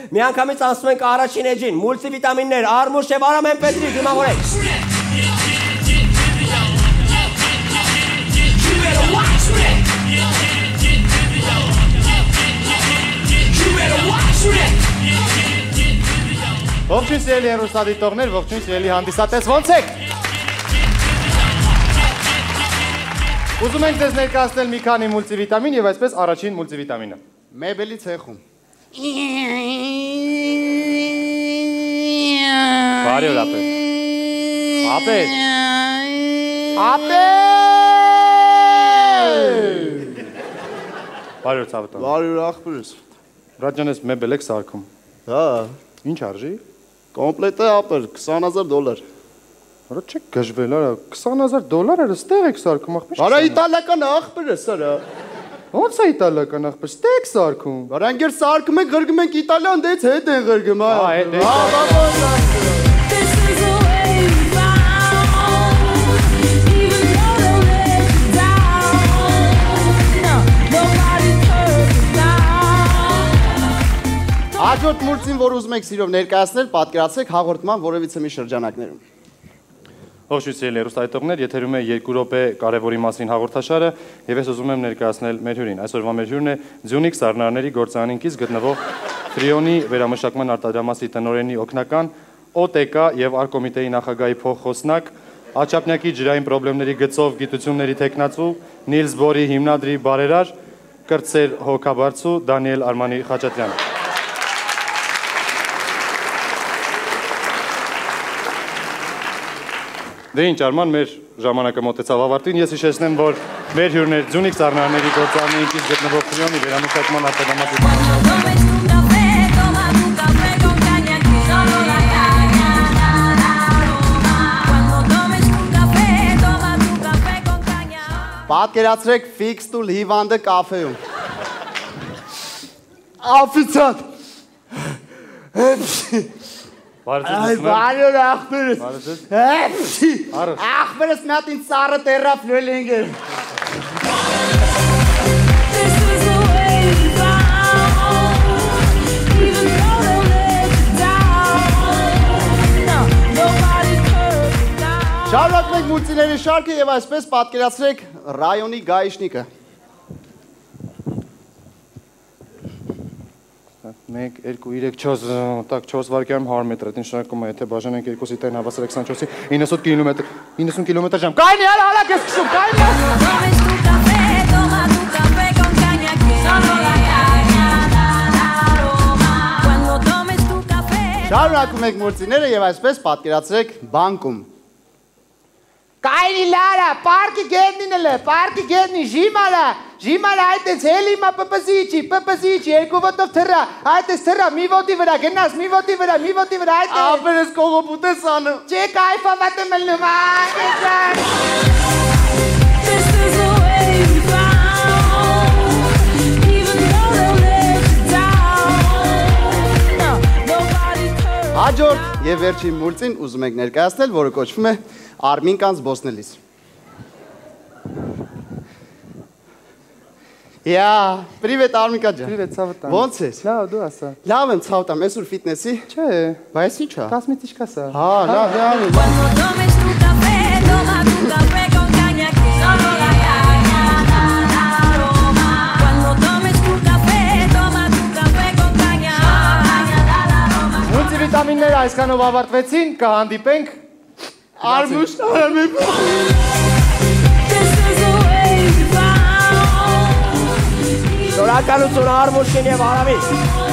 Միանգամից անցնում ենք առաջին էջին, մուլտիվիտամիններ, Արմուշ եւ Արամեն Պետրի դիմավորեք։ Ողջույն սիրելի հեռուստադիտողներ, ողջույն սիրելի հանդիսատես, ո՞նց եք։ Ուզում ենք ձեզ ներկայացնել մի քանի մուլտիվիտամին եւ այսպես առաջին մուլտիվիտամինը։ Մեբելի ցեխում։ Բարի օր ապեր։ Ապեր։ Բարի օր Ցավոտ։ Բարի օր ախպերս։ Ռաջանես մեբել եք սարքում։ Հա։ Ինչ արժի։ Կոմպլետ է ապեր, $20,000։ Արա չեք գժվել, արա $20,000 ստեղ եք սարքում ախպեր։ Արա իտալական ախպերս, արա։ Ոնց է իտալական ախպեր, ստեղ եք սարքում։ Արա ընկեր սարքում ենք, ղրգում ենք Իտալիան, դեից հետ են ղրգում, հա։ Հաջորդ մուլտին, որ ուզում եք սիրով ներկայացնել, պատկերացրեք հաղորդման որևիցե մի շրջանակներում։ Ողջույն սիրելի հեռուստադիտողներ, եթերում է 2 րոպե կարևորի մասին հաղորդաշարը եւ ես ուզում եմ ներկայացնել մեր հյուրին։ Այսօրվա մեր հյուրն է Ձյունիք սառնարների գործարանինքից գտնվող Ֆրիոնի վերամշակման արտադրամասի տնօրենի օգնական, ՕՏԿ եւ Արկոմիտեի նախագահի փոխխոսնակ, Աչափնյակի ջրային խնդիրների գծով գիտությունների տեխնացու, Նիլս Բորի հիմնադրի բարերար, կրտսեր հոգաբարձու Դանիել Արմանի Խաչատրյանը։ Դե ինչ Արման, մեր ժամանակը մոտեցավ ավարտին, ես հիշեցնեմ, որ մեր հյուրն էր Ձյունիք սառնարների գործարանինքից գտնվող Ֆրիոնի վերամշակման արտադրամասի Պատկերացրեք ֆիքս տուլ հիվանդը կաֆեում։ Աֆիցիանտ։ Այ բարի օր ախպերս։ Ախպերս մի հատ ինձ սառը տերավ լոլենգեր։ Շարունակում ենք մուլտիների շարքը եւ այսպես պատկերացրեք ռայոնի գայիշնիկը։ 1, 2, 3, 4, так, 4 վայրկյանում 100 մետր, այդ նշանակում է, եթե բաժանենք 2-ի տեն հավասար 24-ի, 90 կիլոմետր/ժամ։ Կայնի, հալա ես քշում, կայնի։ Շարունակում ենք մուլտիները եւ այսպես պատկերացրեք բանկում։ Կայնի լարա, պարկի գետնի, ժիմալա, այդ ես հելիմա պպզիչի, երկու ոտով թրա, այդ ես թրա, մի ոտի վրա, գնաս, մի ոտի վրա, այդ ես։ Ապեր ես կողոպուտ ես անը։ Չէ կայֆավատ եմ լնում, Հաջորդ եւ վերջին մուլտին ուզում ենք ներկայացնել, որը կոչվում է Արմինկան զբոսնելիս։ Я, привет, Արմինկա ջան։ Привет, Ցավոտ։ Ոնց ես։ Լավ, դու ասա։ Լավ եմ, Ցավոտ, այսօր ֆիթնեսի։ Չէ, Բայց ի՞նչ է։ կասմետիկ կասա։ Հա, լավ։ Մուլտիվիտամինները այսքանով ավարտվեցին, կհանդիպենք Արմուշ, Արամեն։ Շնորհակալություն Արմուշին եւ Արամին։